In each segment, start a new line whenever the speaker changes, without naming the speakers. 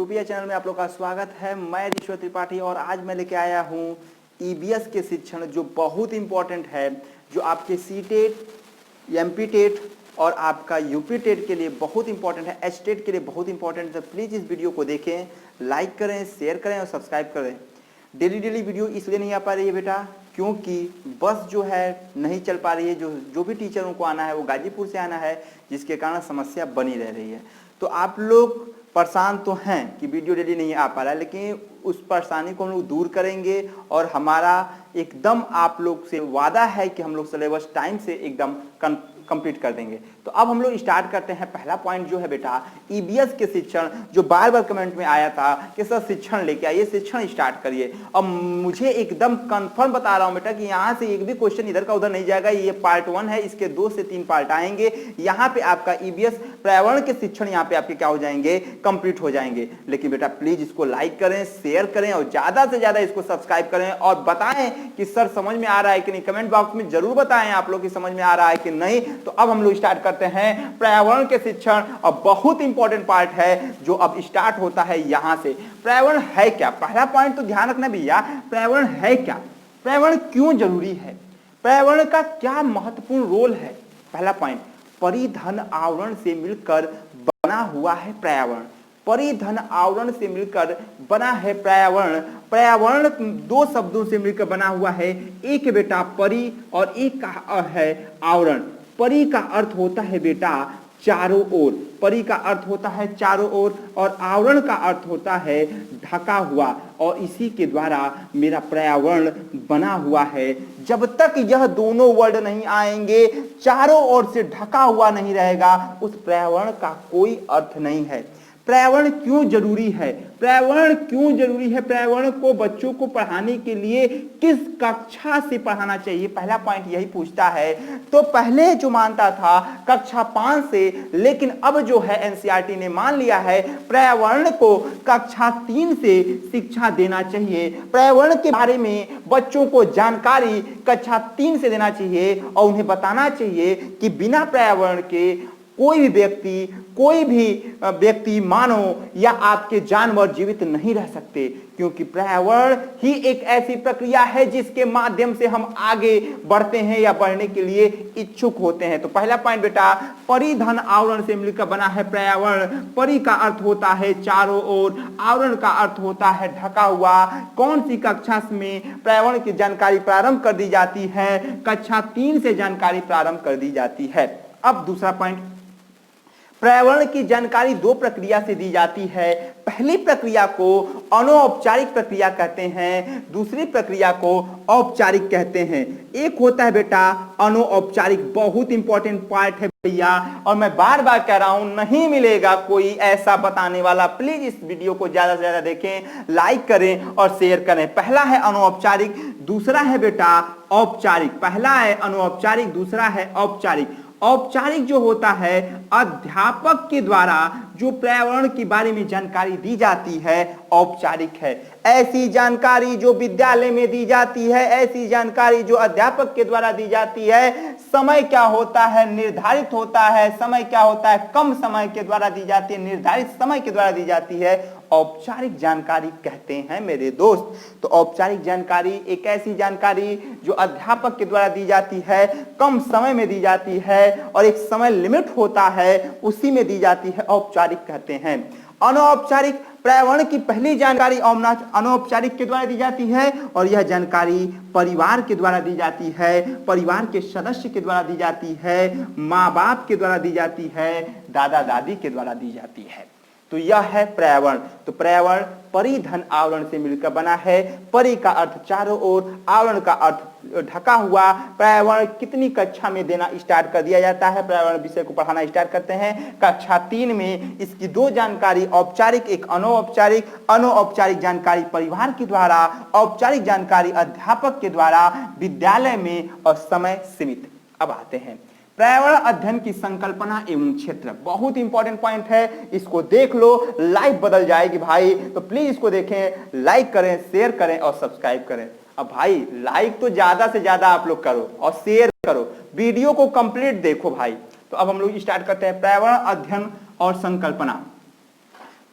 Utopia channel में आप लोग का स्वागत है। मैं ऋषभ त्रिपाठी और आज मैं लेके आया हूँ ईबीएस के शिक्षण जो बहुत इंपॉर्टेंट है, जो आपके सीटेट, एमपी टेट और आपका यूपी टेट के लिए बहुत इंपॉर्टेंट है, एच टेट के लिए बहुत इंपॉर्टेंट है। तो प्लीज़ इस वीडियो को देखें, लाइक करें, शेयर करें और सब्सक्राइब करें। डेली वीडियो इसलिए नहीं आ पा रही है बेटा क्योंकि बस जो है नहीं चल पा रही है। जो भी टीचरों को आना है वो गाजीपुर से आना है, जिसके कारण समस्या बनी रह रही है। तो आप लोग परेशान तो हैं कि वीडियो डेली नहीं आ पा रहा है, लेकिन उस परेशानी को हम लोग दूर करेंगे और हमारा एकदम आप लोग से वादा है कि हम लोग सिलेबस टाइम से एकदम कंप्लीट कर देंगे। तो अब हम लोग स्टार्ट करते हैं। पहला पॉइंट जो है बेटा ईबीएस के शिक्षण, जो बार बार कमेंट में आया था कि सर शिक्षण लेके आइए, शिक्षण स्टार्ट करिए। अब मुझे एकदम कंफर्म बता रहा हूं बेटा कि यहाँ से एक भी क्वेश्चन इधर का उधर नहीं जाएगा। ये पार्ट 1 है, इसके 2 से 3 पार्ट आएंगे। यहाँ पे आपका ईबीएस पर्यावरण के शिक्षण यहाँ पे आपके क्या हो जाएंगे, कंप्लीट हो जाएंगे। लेकिन बेटा प्लीज इसको लाइक करें, शेयर करें और ज्यादा से ज्यादा इसको सब्सक्राइब करें और बताएं कि सर समझ में आ रहा है कि नहीं। कमेंट बॉक्स में जरूर बताएं आप लोग कि समझ में आ रहा है कि नहीं। तो अब हम लोग स्टार्ट करते हैं पर्यावरण के शिक्षण और बहुत इंपॉर्टेंट पार्ट है जो अब स्टार्ट होता है यहां से। पर्यावरण है क्या? पहला पॉइंट तो ध्यान रखना भैया, पर्यावरण है क्या, पर्यावरण क्यों जरूरी है, पर्यावरण का क्या महत्वपूर्ण रोल है। पहला पॉइंट, परिधन आवरण से मिलकर बना हुआ है पर्यावरण। परिधन आवरण से मिलकर बना है पर्यावरण। पर्यावरण 2 शब्दों से मिलकर बना हुआ है, एक बेटा परि और एक का है आवरण। परि का अर्थ होता है बेटा चारों ओर, परि का अर्थ होता है चारों ओर और आवरण का अर्थ होता है ढका हुआ। और इसी के द्वारा मेरा पर्यावरण बना हुआ है। जब तक यह दोनों वर्ड नहीं आएंगे, चारों ओर से ढका हुआ नहीं रहेगा, उस पर्यावरण का कोई अर्थ नहीं है। पर्यावरण क्यों जरूरी है? पर्यावरण क्यों जरूरी है? पर्यावरण को बच्चों को पढ़ाने के लिए किस कक्षा से पढ़ाना चाहिए, पहला पॉइंट यही पूछता है। तो पहले जो मानता था कक्षा 5 से, लेकिन अब जो है एनसीईआरटी ने मान लिया है पर्यावरण को कक्षा 3 से शिक्षा देना चाहिए। पर्यावरण के बारे में बच्चों को जानकारी कक्षा 3 से देना चाहिए और उन्हें बताना चाहिए कि बिना पर्यावरण के कोई भी व्यक्ति मानव या आपके जानवर जीवित नहीं रह सकते, क्योंकि पर्यावरण ही एक ऐसी प्रक्रिया है जिसके माध्यम से हम आगे बढ़ते हैं या बढ़ने के लिए इच्छुक होते हैं। तो पहला पॉइंट बेटा, परिधन आवरण से मिलकर बना है पर्यावरण। परि का अर्थ होता है चारों ओर, आवरण का अर्थ होता है ढका हुआ। कौन सी कक्षा में पर्यावरण की जानकारी प्रारंभ कर दी जाती है? कक्षा 3 से जानकारी प्रारंभ कर दी जाती है। अब दूसरा पॉइंट, पर्यावरण की जानकारी 2 प्रक्रिया से दी जाती है। पहली प्रक्रिया को अनौपचारिक प्रक्रिया कहते हैं, दूसरी प्रक्रिया को औपचारिक कहते हैं। एक होता है बेटा अनौपचारिक, बहुत इंपॉर्टेंट पार्ट है भैया, और मैं बार बार कह रहा हूं नहीं मिलेगा कोई ऐसा बताने वाला। प्लीज इस वीडियो को ज्यादा से ज्यादा देखें, लाइक करें और शेयर करें। पहला है अनौपचारिक, दूसरा है बेटा औपचारिक। पहला है अनौपचारिक, दूसरा है औपचारिक। औपचारिक जो होता है अध्यापक के द्वारा जो पर्यावरण के बारे में जानकारी दी जाती है, औपचारिक है। ऐसी जानकारी जो विद्यालय में दी जाती है, ऐसी जानकारी जो अध्यापक के द्वारा दी जाती है, समय क्या होता है निर्धारित होता है, समय क्या होता है कम समय के द्वारा दी जाती है, निर्धारित समय के द्वारा दी जाती है, औपचारिक जानकारी कहते हैं मेरे दोस्त। तो औपचारिक जानकारी एक ऐसी जानकारी जो अध्यापक के द्वारा दी जाती है, कम समय में दी जाती है और एक समय लिमिट होता है उसी में दी जाती है, औपचारिक कहते हैं। अनौपचारिक, पर्यावरण की पहली जानकारी अनौपचारिक के द्वारा दी जाती है और यह जानकारी परिवार के द्वारा दी जाती है, परिवार के सदस्य के द्वारा दी जाती है, माँ बाप के द्वारा दी जाती है, दादा दादी के द्वारा दी जाती है। तो यह है पर्यावरण। तो पर्यावरण परिधन आवरण से मिलकर बना है। परि का अर्थ चारों ओर, आवरण का अर्थ ढका हुआ। पर्यावरण कितनी कक्षा में देना स्टार्ट कर दिया जाता है? पर्यावरण विषय को पढ़ाना स्टार्ट करते हैं कक्षा 3 में। इसकी 2 जानकारी औपचारिक, एक अनौपचारिक। अनौपचारिक जानकारी परिवार के द्वारा, औपचारिक जानकारी अध्यापक के द्वारा विद्यालय में और समय सीमित। अब आते हैं पर्यावरण अध्ययन की संकल्पना एवं क्षेत्र, बहुत इंपॉर्टेंट पॉइंट है, इसको देख लो, लाइफ बदल जाएगी भाई। तो प्लीज इसको देखें, लाइक करें, शेयर करें और सब्सक्राइब करें। अब भाई लाइक तो ज्यादा से ज्यादा आप लोग करो और शेयर करो, वीडियो को कंप्लीट देखो भाई। तो अब हम लोग स्टार्ट करते हैं पर्यावरण अध्ययन और संकल्पना।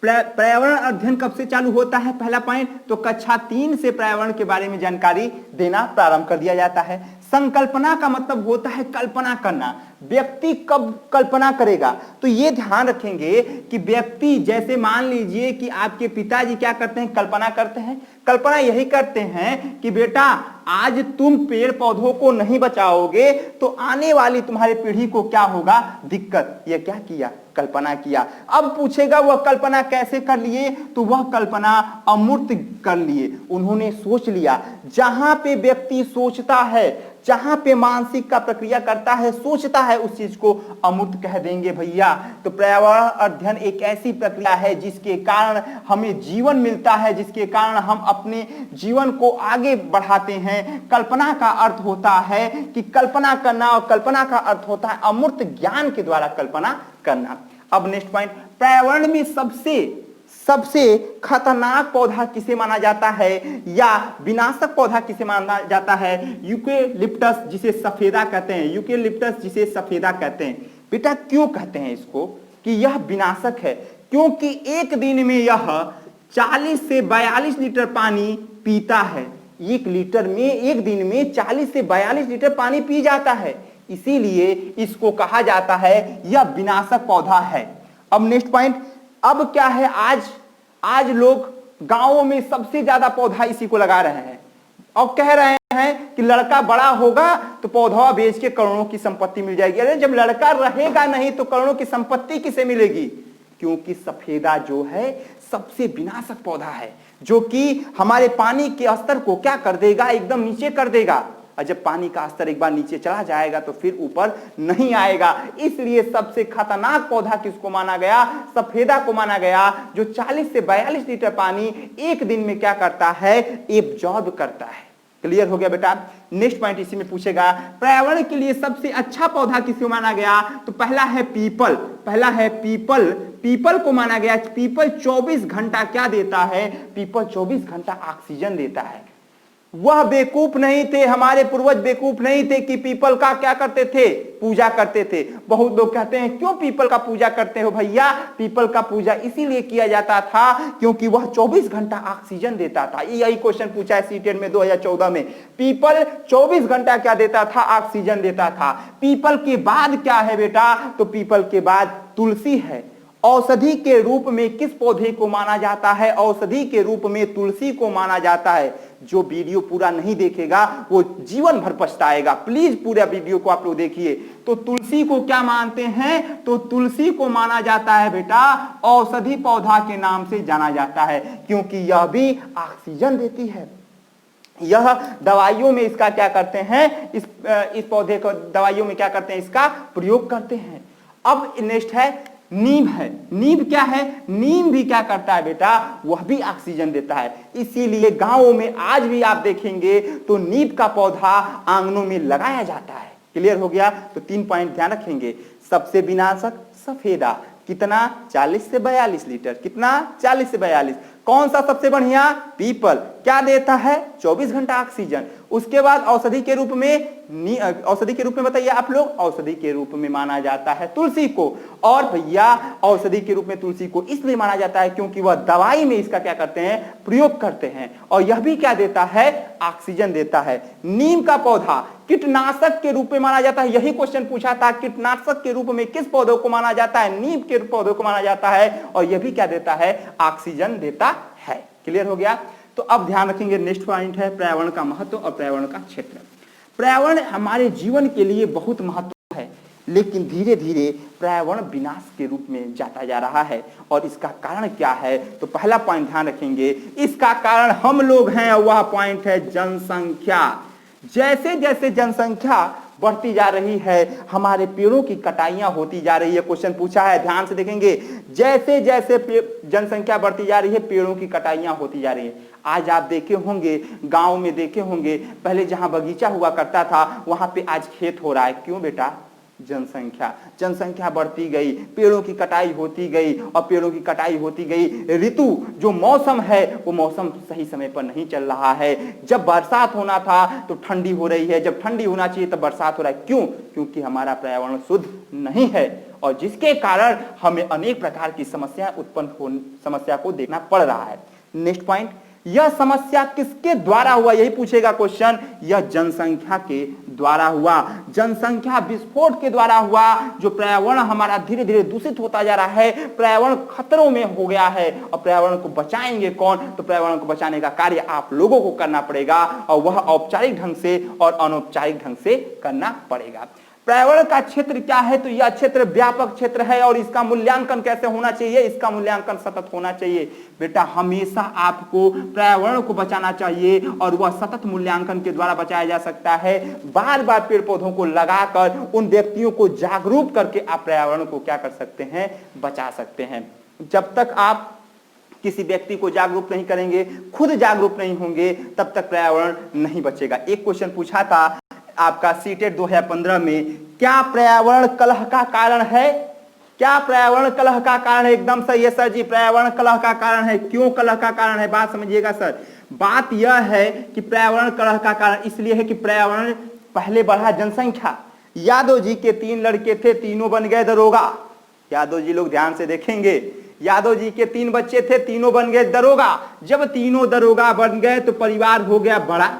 पर्यावरण अध्ययन कब से चालू होता है? पहला पॉइंट तो कक्षा 3 से पर्यावरण के बारे में जानकारी देना प्रारंभ कर दिया जाता है। संकल्पना का मतलब होता है कल्पना करना। व्यक्ति कब कल्पना करेगा? तो ये ध्यान रखेंगे कि व्यक्ति, जैसे मान लीजिए कि आपके पिताजी क्या करते हैं, कल्पना करते हैं। कल्पना यही करते हैं कि बेटा आज तुम पेड़ पौधों को नहीं बचाओगे तो आने वाली तुम्हारी पीढ़ी को क्या होगा, दिक्कत। ये क्या किया, कल्पना किया। अब पूछेगा वह कल्पना कैसे कर लिए, तो वह कल्पना अमूर्त कर लिए। उन्होंने सोच लिया। जहां पे व्यक्ति सोचता है, जहां पे मानसिक का प्रक्रिया करता है, सोचता है, उस चीज को अमूर्त कह देंगे भैया। तो पर्यावरण अध्ययन एक ऐसी प्रक्रिया है जिसके कारण हमें जीवन मिलता है, जिसके कारण हम अपने जीवन को आगे बढ़ाते हैं। कल्पना का अर्थ होता है कि कल्पना करना, और कल्पना का अर्थ होता है अमूर्त ज्ञान के द्वारा कल्पना करना। अब नेक्स्ट पॉइंट, पर्यावरण में सबसे खतरनाक पौधा किसे माना जाता है या विनाशक पौधा किसे माना जाता है? यूकेलिप्टस, जिसे सफेदा कहते हैं। यूकेलिप्टस जिसे सफेदा कहते हैं। बेटा क्यों कहते हैं इसको कि यह विनाशक है? क्योंकि एक दिन में यह 40 से 42 लीटर पानी पीता है। 1 लीटर में एक दिन में 40 से 42 लीटर पानी पी जाता है, इसीलिए इसको कहा जाता है यह विनाशक पौधा है। अब नेक्स्ट पॉइंट, अब क्या है, आज लोग गांवों में सबसे ज्यादा पौधा इसी को लगा रहे हैं और कह रहे हैं कि लड़का बड़ा होगा तो पौधा बेच के करोड़ों की संपत्ति मिल जाएगी। अरे जब लड़का रहेगा नहीं तो करोड़ों की संपत्ति किसे मिलेगी? क्योंकि सफेदा जो है सबसे विनाशक पौधा है, जो कि हमारे पानी के स्तर को क्या कर देगा, एकदम नीचे कर देगा। और जब पानी का स्तर एक बार नीचे चला जाएगा तो फिर ऊपर नहीं आएगा। इसलिए सबसे खतरनाक पौधा किसको माना गया? सफेदा को माना गया, जो 40 से 42 लीटर पानी एक दिन में क्या करता है, एब्जॉर्ब करता है। क्लियर हो गया बेटा? नेक्स्ट पॉइंट इसी में पूछेगा, पर्यावरण के लिए सबसे अच्छा पौधा किसको माना गया? तो पहला है पीपल। पीपल को माना गया। पीपल 24 घंटा क्या देता है? पीपल 24 घंटा ऑक्सीजन देता है। वह बेवकूफ नहीं थे, हमारे पूर्वज बेवकूफ नहीं थे कि पीपल का क्या करते थे, पूजा करते थे। बहुत लोग कहते हैं क्यों पीपल का पूजा करते हो भैया? पीपल का पूजा इसीलिए किया जाता था क्योंकि वह 24 घंटा ऑक्सीजन देता था। यही क्वेश्चन पूछा है सीटेट में 2014 में। पीपल 24 घंटा क्या देता था? ऑक्सीजन देता था। पीपल के बाद क्या है बेटा? तो पीपल के बाद तुलसी है। औषधि के रूप में किस पौधे को माना जाता है? औषधि के रूप में तुलसी को माना जाता है। जो वीडियो पूरा नहीं देखेगा वो जीवन भर पछताएगा। प्लीज पूरा वीडियो को आप लोग देखिए। तो तुलसी को क्या मानते हैं? तो तुलसी को माना जाता है बेटा औषधि पौधा के नाम से जाना जाता है, क्योंकि यह भी ऑक्सीजन देती है। यह दवाइयों में इसका क्या करते हैं, इस पौधे को दवाइयों में क्या करते हैं, इसका प्रयोग करते हैं। अब नेक्स्ट है नीम है। नीम क्या है? नीम भी क्या करता है बेटा? वह भी ऑक्सीजन देता है। इसीलिए गांवों में आज भी आप देखेंगे तो नीम का पौधा आंगनों में लगाया जाता है। क्लियर हो गया? तो 3 पॉइंट ध्यान रखेंगे। सबसे विनाशक सफेदा, कितना? 40 से 42 लीटर। कितना? 40 से 42। कौन सा सबसे बढ़िया? पीपल। क्या देता है? 24 घंटा ऑक्सीजन। उसके बाद औषधि के रूप में, औषधि के रूप में बताइए आप लोग, औषधि के रूप में माना जाता है तुलसी को। और भैया औषधि के रूप में तुलसी को इसलिए माना जाता है क्योंकि वह दवाई में इसका क्या करते हैं, प्रयोग करते हैं। और यह भी क्या देता है? ऑक्सीजन देता है। नीम का पौधा कीटनाशक के रूप में माना जाता है। यही क्वेश्चन पूछा था, कीटनाशक के रूप में किस पौधों को माना जाता है? नीम के पौधों को माना जाता है। और यह भी क्या देता है? ऑक्सीजन देता है। क्लियर हो गया? तो अब ध्यान रखेंगे, नेक्स्ट पॉइंट है पर्यावरण का महत्व और पर्यावरण का क्षेत्र। पर्यावरण हमारे जीवन के लिए बहुत महत्व है, लेकिन धीरे धीरे पर्यावरण विनाश के रूप में जाता जा रहा है। और इसका कारण क्या है? तो पहला पॉइंट ध्यान रखेंगे, इसका कारण हम लोग हैं और वह पॉइंट है जनसंख्या। जैसे जैसे जनसंख्या बढ़ती जा रही है, हमारे पेड़ों की कटाइयां होती जा रही है। क्वेश्चन पूछा है, ध्यान से देखेंगे। जैसे जैसे जनसंख्या बढ़ती जा रही है, पेड़ों की कटाइयां होती जा रही है। आज आप देखे होंगे, गांव में देखे होंगे, पहले जहां बगीचा हुआ करता था वहां पे आज खेत हो रहा है। क्यों बेटा? जनसंख्या बढ़ती गई, पेड़ों की कटाई होती गई, और पेड़ों की कटाई होती गई। ऋतु जो मौसम है वो मौसम सही समय पर नहीं चल रहा है। जब बरसात होना था तो ठंडी हो रही है, जब ठंडी होना चाहिए तब बरसात हो रहा है। क्यों? क्योंकि हमारा पर्यावरण शुद्ध नहीं है। और जिसके कारण हमें अनेक प्रकार की समस्या को देखना पड़ रहा है। नेक्स्ट पॉइंट, यह समस्या किसके द्वारा हुआ, यही पूछेगा क्वेश्चन। यह जनसंख्या के द्वारा हुआ, जनसंख्या विस्फोट के द्वारा हुआ। जो पर्यावरण हमारा धीरे धीरे दूषित होता जा रहा है, पर्यावरण खतरों में हो गया है, और पर्यावरण को बचाएंगे कौन? तो पर्यावरण को बचाने का कार्य आप लोगों को करना पड़ेगा, और वह औपचारिक ढंग से और अनौपचारिक ढंग से करना पड़ेगा। पर्यावरण का क्षेत्र क्या है? तो यह क्षेत्र व्यापक क्षेत्र है, और इसका मूल्यांकन कैसे होना चाहिए? इसका मूल्यांकन सतत होना चाहिए। बेटा हमेशा आपको पर्यावरण को बचाना चाहिए, और वह सतत मूल्यांकन के द्वारा बचाया जा सकता है। बार बार पेड़ पौधों को लगाकर उन व्यक्तियों को जागरूक करके आप पर्यावरण को क्या कर सकते हैं? बचा सकते हैं। जब तक आप किसी व्यक्ति को जागरूक नहीं करेंगे, खुद जागरूक नहीं होंगे, तब तक पर्यावरण नहीं बचेगा। एक क्वेश्चन पूछा था आपका सीटेट 2015 में, क्या पर्यावरण कलह का कारण है? क्या पर्यावरण कलह का कारण है? एकदम सही है सर जी, पर्यावरण कलह का कारण है। क्यों कलह का कारण है? बात समझिएगा सर। बात यह है कि पर्यावरण कलह का कारण इसलिए है कि पर्यावरण पहले बढ़ा जनसंख्या। यादव जी के 3 लड़के थे, तीनों बन गए दरोगा। यादव जी लोग ध्यान से देखेंगे, यादव जी के 3 बच्चे थे, तीनों बन गए दरोगा। जब तीनों दरोगा बन गए तो परिवार हो गया बड़ा।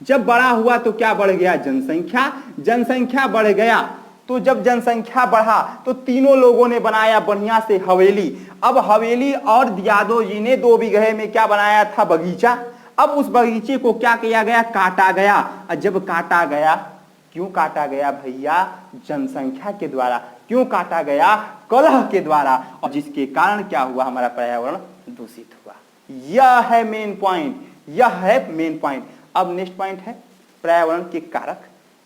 जब बड़ा हुआ तो क्या बढ़ गया? जनसंख्या। जनसंख्या बढ़ गया तो जब जनसंख्या बढ़ा तो तीनों लोगों ने बनाया बढ़िया से हवेली। अब हवेली और यादव जी ने 2 बीघे में क्या बनाया था? बगीचा। अब उस बगीचे को क्या किया गया? काटा गया। और जब काटा गया, क्यों काटा गया भैया? जनसंख्या के द्वारा। क्यों काटा गया? कलह के द्वारा, और जिसके कारण क्या हुआ? हमारा पर्यावरण दूषित हुआ। यह है मेन पॉइंट, यह है मेन पॉइंट। अब नेक्स्ट पॉइंट है पर्यावरण के कारक।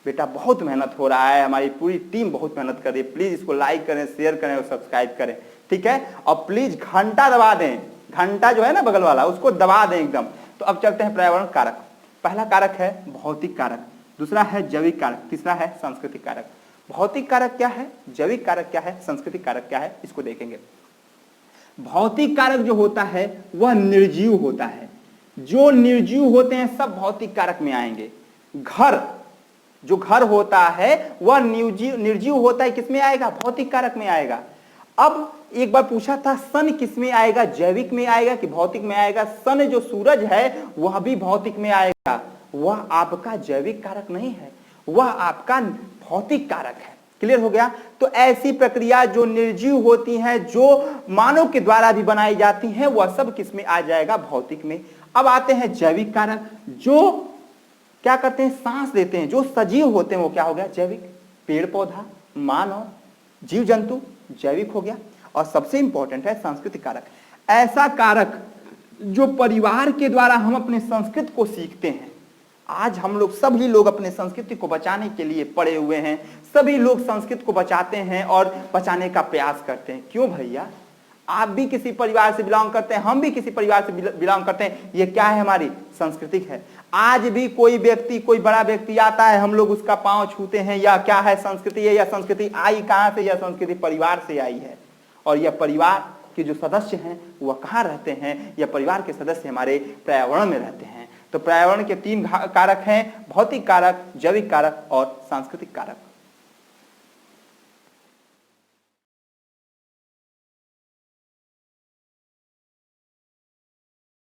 बेटा बहुत मेहनत हो रहा है, हमारी पूरी टीम बहुत मेहनत कर रही है। प्लीज इसको लाइक करें, शेयर करें और सब्सक्राइब करें, ठीक है? और प्लीज घंटा दबा दें, घंटा जो है ना बगल वाला, उसको दबा दें एकदम। तो अब चलते हैं पर्यावरण कारक। पहला कारक है भौतिक कारक, दूसरा है जैविक कारक, तीसरा है सांस्कृतिक कारक। भौतिक कारक क्या है, जैविक कारक क्या है, सांस्कृतिक कारक क्या है, इसको देखेंगे। भौतिक कारक जो होता है वह निर्जीव होता है। जो निर्जीव होते हैं सब भौतिक कारक में आएंगे। घर, जो घर होता है वह निर्जीव होता है, किसमें आएगा? भौतिक कारक में आएगा। अब एक बार पूछा था सन किस में आएगा? जैविक में आएगा कि भौतिक में आएगा? सन जो सूरज है वह भी भौतिक में आएगा, वह आपका जैविक कारक नहीं है, वह आपका भौतिक कारक है। क्लियर हो गया? तो ऐसी प्रक्रिया जो निर्जीव होती हैं, जो मानव के द्वारा भी बनाई जाती हैं, वह सब किस में आ जाएगा? भौतिक में। अब आते हैं जैविक कारक, जो क्या करते हैं? सांस देते हैं, जो सजीव होते हैं, वो क्या हो गया? जैविक। पेड़ पौधा, मानव, जीव जंतु, जैविक हो गया। और सबसे इंपॉर्टेंट है सांस्कृतिक कारक। ऐसा कारक जो परिवार के द्वारा हम अपने संस्कृति को सीखते हैं। आज हम लोग सभी लोग अपने संस्कृति को बचाने के लिए पड़े हुए हैं, सभी लोग संस्कृति को बचाते हैं और बचाने का प्रयास करते हैं। क्यों भैया? आप भी किसी परिवार से बिलोंग करते हैं, हम भी किसी परिवार से बिलोंग करते हैं। ये क्या है? हमारी सांस्कृतिक है। आज भी कोई व्यक्ति, कोई बड़ा व्यक्ति आता है, हम लोग उसका पांव छूते हैं, या क्या है? संस्कृति है। यह संस्कृति आई कहां से? यह संस्कृति परिवार से आई है। और यह परिवार के जो सदस्य हैं वह कहाँ रहते हैं? यह परिवार के सदस्य हमारे पर्यावरण में रहते हैं। तो पर्यावरण के 3 कारक हैं, भौतिक कारक, जैविक कारक और सांस्कृतिक कारक।